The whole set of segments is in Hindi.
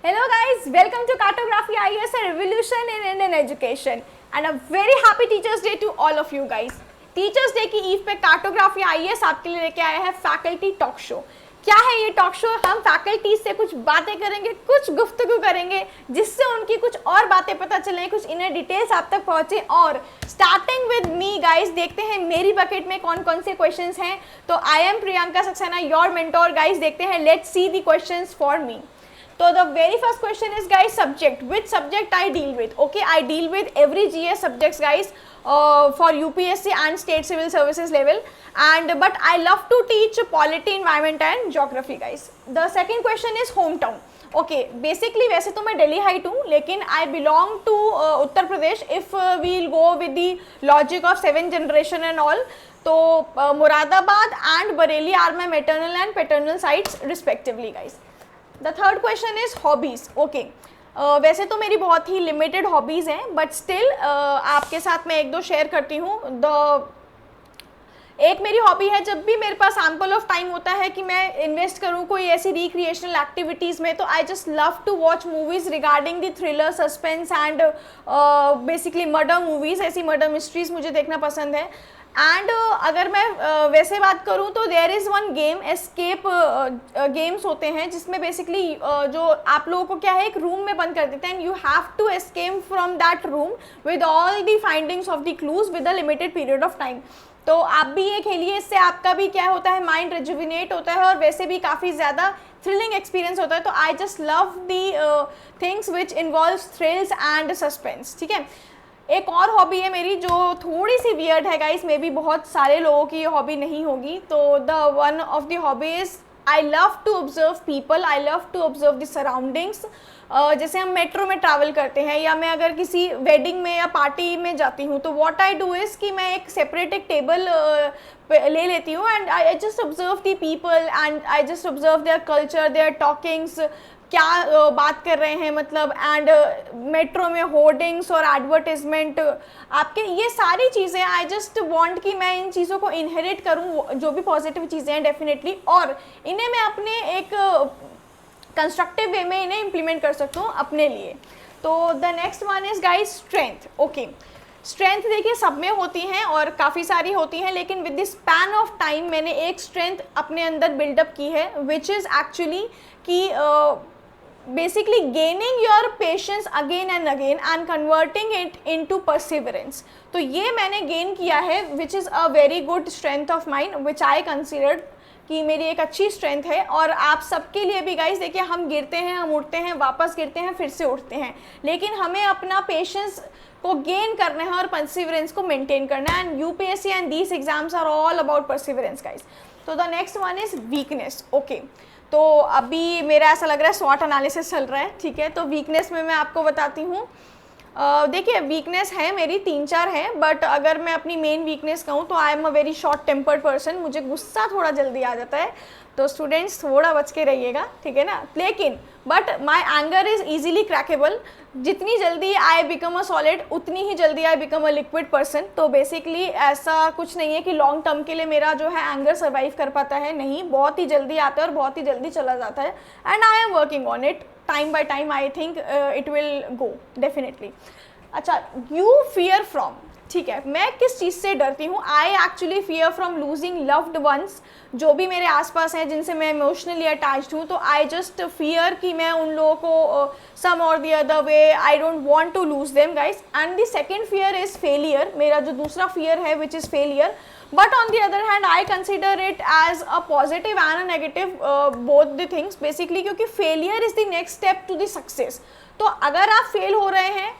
Hello guys, welcome to Cartography IAS, a revolution in Indian education and a very happy Teachers Day to all of you guys. Teachers day की ईव पे कार्टोग्राफी आईएएस आपके लिए लेके आया है फैकल्टी टॉक शो। क्या है ये टॉक शो? हम फैकल्टी से कुछ बातें करेंगे, कुछ गुफ्तगू करेंगे जिससे उनकी कुछ और बातें पता चलें, कुछ इनर डिटेल्स आप तक पहुंचे। और स्टार्टिंग विद मी गाइस, देखते हैं मेरी बकेट में कौन कौन से क्वेश्चंस हैं। तो I am Priyanka Saxena, your mentor guys. देखते हैं, let's see the questions for me. So the very first question is guys, subject. Which subject I deal with? Okay, I deal with every GS subjects guys for UPSC and state civil services level, and but I love to teach polity, environment and geography guys. The second question is hometown. Okay, basically वैसे तो मैं दिल्ली हाइट हूँ, लेकिन I belong to Uttar Pradesh. If we'll go with the logic of 7th generation and all, तो Moradabad and Bareilly are my maternal and paternal sites respectively guys. The third question is hobbies. Okay, वैसे तो मेरी बहुत ही लिमिटेड हॉबीज़ हैं, बट स्टिल आपके साथ मैं एक दो शेयर करती हूँ। एक मेरी हॉबी है, जब भी मेरे पास एम्पल ऑफ टाइम होता है कि मैं इन्वेस्ट करूँ कोई ऐसी रिक्रिएशनल एक्टिविटीज़ में, तो I just love to watch movies regarding the thriller, suspense and basically murder movies. ऐसी मर्डर मिस्ट्रीज़ मुझे देखना पसंद है। एंड अगर मैं वैसे बात करूँ तो there is one game, escape games होते हैं जिसमें बेसिकली जो आप लोगों को क्या है, एक रूम में बंद कर देते हैं and you have to escape from that room with all the findings of the clues with a limited period of time. तो आप भी ये खेलिए, इससे आपका भी क्या होता है, माइंड रिजुविनेट होता है और वैसे भी काफ़ी ज़्यादा थ्रिलिंग एक्सपीरियंस होता है। तो I just love the things which involves thrills and suspense. ठीक है, एक और हॉबी है मेरी जो थोड़ी सी वियर्ड है गाइस, मे बी बहुत सारे लोगों की ये हॉबी नहीं होगी। तो the one of the hobby is I love to observe people, I love to observe the surroundings. जैसे हम मेट्रो में ट्रैवल करते हैं या मैं अगर किसी वेडिंग में या पार्टी में जाती हूँ, तो व्हाट आई डू इज़ कि मैं एक सेपरेट एक टेबल ले लेती हूँ and I just observe the people and I just observe their culture, their talkings, क्या बात कर रहे हैं मतलब। एंड मेट्रो में होर्डिंग्स और एडवर्टाइजमेंट आपके, ये सारी चीज़ें आई जस्ट वांट कि मैं इन चीज़ों को इनहेरिट करूं, जो भी पॉजिटिव चीज़ें हैं डेफिनेटली, और इन्हें मैं अपने एक कंस्ट्रक्टिव वे में इन्हें इम्प्लीमेंट कर सकता हूँ अपने लिए। तो the next one is guys strength. Okay, strength देखिए सब में होती हैं और काफ़ी सारी होती हैं, लेकिन with the span of time मैंने एक स्ट्रेंथ अपने अंदर बिल्डअप की है, विच इज़ एक्चुअली कि basically gaining your patience again and again and converting it into perseverance। तो ये मैंने गेन किया है, which is a very good strength of mine, which I considered कि मेरी एक अच्छी स्ट्रेंथ है। और आप सबके लिए भी गाइस देखिए, हम गिरते हैं, हम उठते हैं, वापस गिरते हैं, फिर से उठते हैं, लेकिन हमें अपना पेशेंस को गेन करना है और परसिवरेंस को मेंटेन करना है। And UPSC and these exams are all about perseverance guys. तो the next one is weakness. Okay, तो अभी मेरा ऐसा लग रहा है स्वॉट एनालिसिस चल रहा है, ठीक है। तो वीकनेस में मैं आपको बताती हूँ। देखिए वीकनेस है मेरी 3-4 है, बट अगर मैं अपनी मेन वीकनेस कहूँ तो आई am a very short tempered person. मुझे गुस्सा थोड़ा जल्दी आ जाता है, तो स्टूडेंट्स थोड़ा बच के रहिएगा, ठीक है ना। लेकिन but my anger is easily crackable. जितनी जल्दी आई बिकम अ सॉलिड, उतनी ही जल्दी I become a liquid person. तो बेसिकली ऐसा कुछ नहीं है कि लॉन्ग टर्म के लिए मेरा जो है एंगर सर्वाइव कर पाता है, नहीं, बहुत ही जल्दी आता है और बहुत ही जल्दी चला जाता है। And I am working on it time by time, I think it will go definitely. अच्छा, यू फियर फ्रॉम, ठीक है, मैं किस चीज़ से डरती हूँ? I actually fear from losing loved ones, जो भी मेरे आसपास हैं जिनसे मैं इमोशनली अटैच्ड हूँ। तो आई जस्ट फियर कि मैं उन लोगों को some or the other way I don't want to lose them guys. And the second fear is failure. मेरा जो दूसरा फियर है which is failure, but on the other hand I consider it as a positive and a negative, both the things basically, क्योंकि failure is the next step to the success. तो अगर आप फेल हो रहे हैं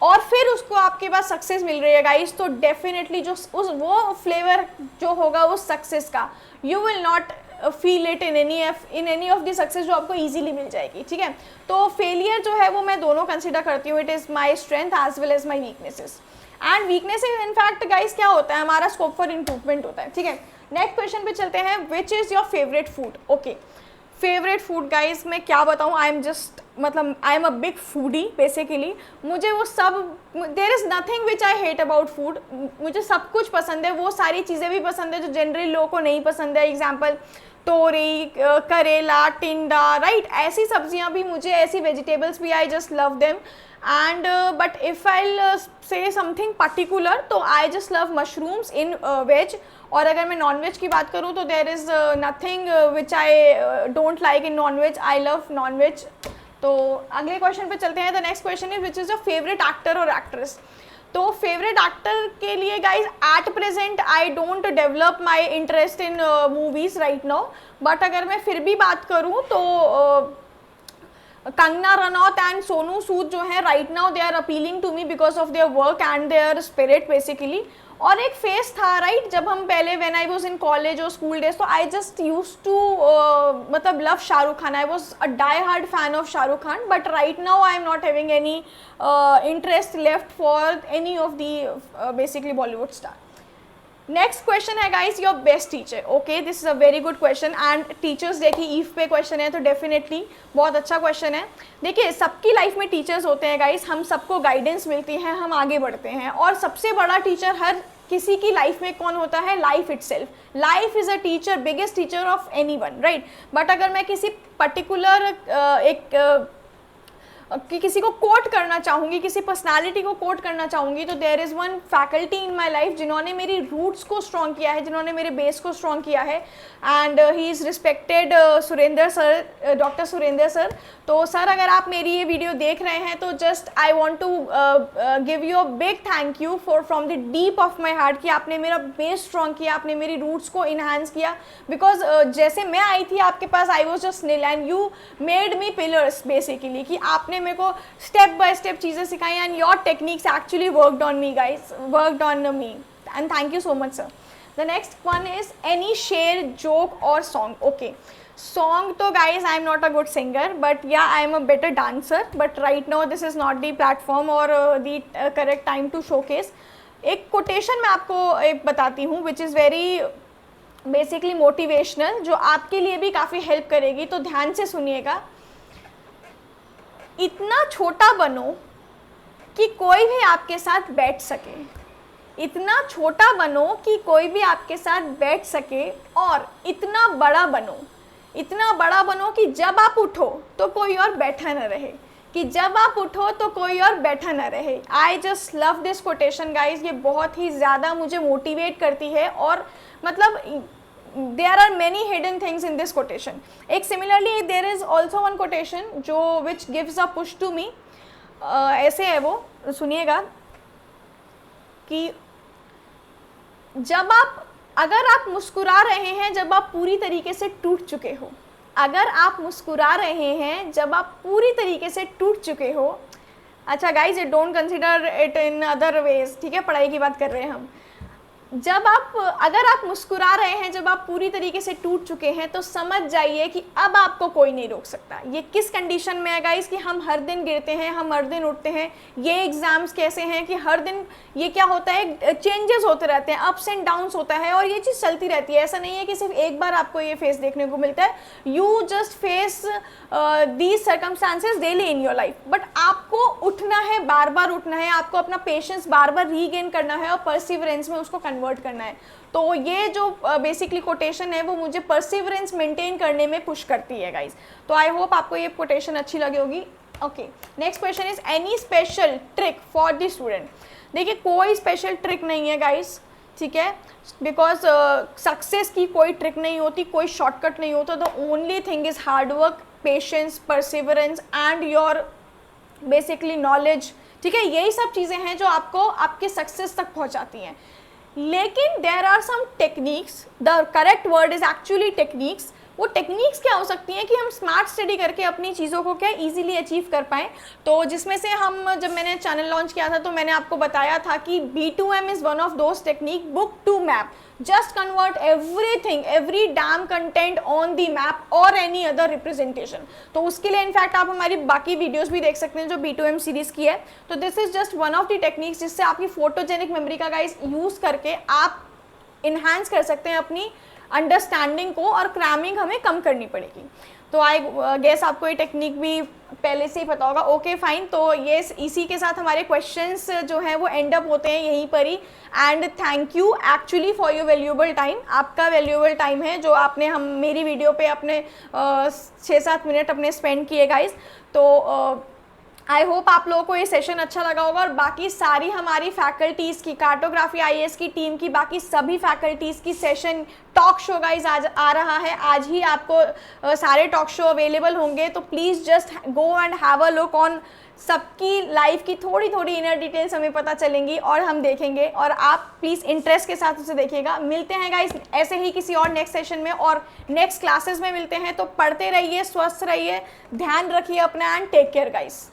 और फिर उसको आपके पास सक्सेस मिल रही है गाइस, तो डेफिनेटली जो उस वो फ्लेवर जो होगा उस सक्सेस का, you will not feel it in any of the success जो आपको इजीली मिल जाएगी, ठीक है। तो फेलियर जो है वो मैं दोनों कंसिडर करती हूँ। It is my strength as well as my weaknesses. And weaknesses in fact guys क्या होता है, हमारा स्कोप फॉर इम्प्रूवमेंट होता है, ठीक है। नेक्स्ट क्वेश्चन पे चलते हैं, which is your favourite food. Okay, favourite food guys मैं क्या बताऊँ, आई एम जस्ट मतलब I am a big foodie basically. मुझे वो सब, there is nothing which I hate about food. मुझे सब कुछ पसंद है, वो सारी चीज़ें भी पसंद है जो जनरली लोगों को नहीं पसंद है। एग्जाम्पल तोरी, करेला, टिंडा, राइट, ऐसी सब्जियां भी मुझे, ऐसी वेजिटेबल्स भी, I just love them. And but if I say something particular तो I just love mushrooms in veg. और अगर मैं नॉन वेज की बात करूँ तो there is nothing which I don't like in non veg. I love non veg. तो अगले क्वेश्चन पे चलते हैं. The next question is which is your favourite actor और एक्ट्रेस. तो फेवरेट एक्टर के लिए guys at present I don't develop my interest in movies right now. But अगर मैं फिर भी बात करूँ तो कंगना रनौत एंड सोनू सूद जो है right now they are appealing to me because of their work and their spirit basically. और एक फेस था राइट जब हम पहले when I was in college और स्कूल डेज तो आई जस्ट यूज टू मतलब love Shahrukh Khan. I was a die hard fan of Shahrukh Khan. But right now I am not having any interest left for any of the basically Bollywood star. Next question है guys your best teacher. Okay, this is a very good question and teachers day की ईव पे क्वेश्चन है तो डेफिनेटली बहुत अच्छा क्वेश्चन है. देखिए सबकी लाइफ में टीचर्स होते हैं गाइस, हम सबको गाइडेंस मिलती है, हम आगे बढ़ते हैं. और सबसे बड़ा टीचर हर किसी की लाइफ में कौन होता है? Life itself. Life is a teacher, biggest teacher of anyone, right. But अगर मैं किसी पर्टिकुलर किसी को कोट करना चाहूँगी, किसी पर्सनालिटी को कोट करना चाहूँगी तो there is one faculty in my life जिन्होंने मेरी रूट्स को स्ट्रॉन्ग किया है, जिन्होंने मेरे बेस को स्ट्रॉन्ग किया है. And he is respected Surendra sir, doctor Surendra sir. तो सर अगर आप मेरी ये वीडियो देख रहे हैं तो just I want to give you a big thank you for from the deep of my heart कि आपने मेरा बेस स्ट्रॉन्ग किया, आपने मेरी रूट्स को इन्हांस किया. बिकॉज जैसे मैं आई थी आपके पास I was just nil and you made me pillars basically, कि आपने मेरे को स्टेप बाय स्टेप चीज़ें सिखाई and your techniques actually worked on me guys, worked on me and thank you so much sir. The next one is any share, joke or song. Okay, song तो guys I am not a good singer but yeah I am a better dancer. But right now this is not the platform or the correct time to showcase. एक कोटेशन मैं आपको एक बताती हूँ which is very basically motivational, जो आपके लिए भी काफ़ी हेल्प करेगी, तो ध्यान से सुनिएगा. इतना छोटा बनो कि कोई भी आपके साथ बैठ सके. इतना छोटा बनो कि कोई भी आपके साथ बैठ सके. और इतना बड़ा बनो, इतना बड़ा बनो कि जब आप उठो तो कोई और बैठा न रहे, कि जब आप उठो तो कोई और बैठा न रहे. आई just love this quotation guys. ये बहुत ही ज़्यादा मुझे मोटिवेट करती है और मतलब there are many hidden things in this quotation. एक similarly there is also one quotation जो which gives a push to me. ऐसे है वो, सुनिएगा कि जब आप, अगर आप मुस्कुरा रहे हैं जब आप पूरी तरीके से टूट चुके हो, अगर आप मुस्कुरा रहे हैं जब आप पूरी तरीके से टूट चुके हो. अच्छा guys, it don't consider it in other ways, ठीक है, पढ़ाई की बात कर रहे हैं हम. जब आप, अगर आप मुस्कुरा रहे हैं जब आप पूरी तरीके से टूट चुके हैं तो समझ जाइए कि अब आपको कोई नहीं रोक सकता. ये किस कंडीशन में है गाइस? कि हम हर दिन गिरते हैं, हम हर दिन उठते हैं. ये एग्ज़ाम्स कैसे हैं कि हर दिन ये क्या होता है, चेंजेस होते रहते हैं, अप्स एंड डाउन्स होता है और ये चीज़ चलती रहती है. ऐसा नहीं है कि सिर्फ एक बार आपको ये फेस देखने को मिलता है. You just face these circumstances daily in your life. But आपको उठना है, बार बार उठना है, आपको अपना पेशेंस बार बार रीगेन करना है और परसिवरेंस में उसको कन्वर्ट करना है. तो ये जो बेसिकली कोटेशन है वो मुझे परसिवरेंस मेंटेन करने में पुश करती है गाइज. तो आई होप आपको ये कोटेशन अच्छी लगी होगी. Okay, next question is any special trick for the student. देखिए कोई स्पेशल ट्रिक नहीं है गाइज, ठीक है, बिकॉज सक्सेस की कोई ट्रिक नहीं होती, कोई शॉर्टकट नहीं होता. The only thing is hard work, patience, perseverance and your basically knowledge. ठीक है, यही सब चीज़ें हैं जो आपको आपके सक्सेस तक पहुंचाती हैं. लेकिन there are some techniques, the correct word is actually techniques. वो टेक्निक्स क्या हो सकती हैं कि हम स्मार्ट स्टडी करके अपनी चीज़ों को क्या ईजिली अचीव कर पाएँ. तो जिसमें से हम, जब मैंने चैनल लॉन्च किया था तो मैंने आपको बताया था कि B2M is one of those technique, book to map. Just convert everything, every damn content on the map और एनी अदर रिप्रेजेंटेशन. तो उसके लिए इनफैक्ट आप हमारी बाकी वीडियोस भी देख सकते हैं जो B2M सीरीज़ की है. तो this is just one of the techniques जिससे आपकी फोटोजेनिक मेमोरी का गाइस यूज़ करके आप इन्हांस कर सकते हैं अपनी अंडरस्टैंडिंग को और क्रैमिंग हमें कम करनी पड़ेगी। तो आई गेस आपको ये टेक्निक भी पहले से ही पता होगा। ओके फाइन, तो ये इसी के साथ हमारे क्वेश्चंस जो हैं वो एंड अप होते हैं यहीं पर ही। And thank you actually for your valuable time. आपका वैल्यूएबल टाइम है जो आपने हम मेरी वीडियो पे अपने 6-7 मिनट अपने स्पेंड किए गाइस। तो आई होप आप लोगों को ये सेशन अच्छा लगा होगा, और बाकी सारी हमारी फैकल्टीज़ की, कार्टोग्राफी आईएएस की टीम की बाकी सभी फैकल्टीज़ की सेशन टॉक शो गाइज आज आ रहा है। आज ही आपको सारे टॉक शो अवेलेबल होंगे, तो please just go and have a look on. सबकी लाइफ की थोड़ी थोड़ी इनर डिटेल्स हमें पता चलेंगी और हम देखेंगे, और आप प्लीज़ इंटरेस्ट के साथ उसे देखिएगा। मिलते हैं गाइस ऐसे ही किसी और नेक्स्ट सेशन में और नेक्स्ट क्लासेस में मिलते हैं। तो पढ़ते रहिए, स्वस्थ रहिए, ध्यान रखिए अपना, एंड टेक केयर गाइस।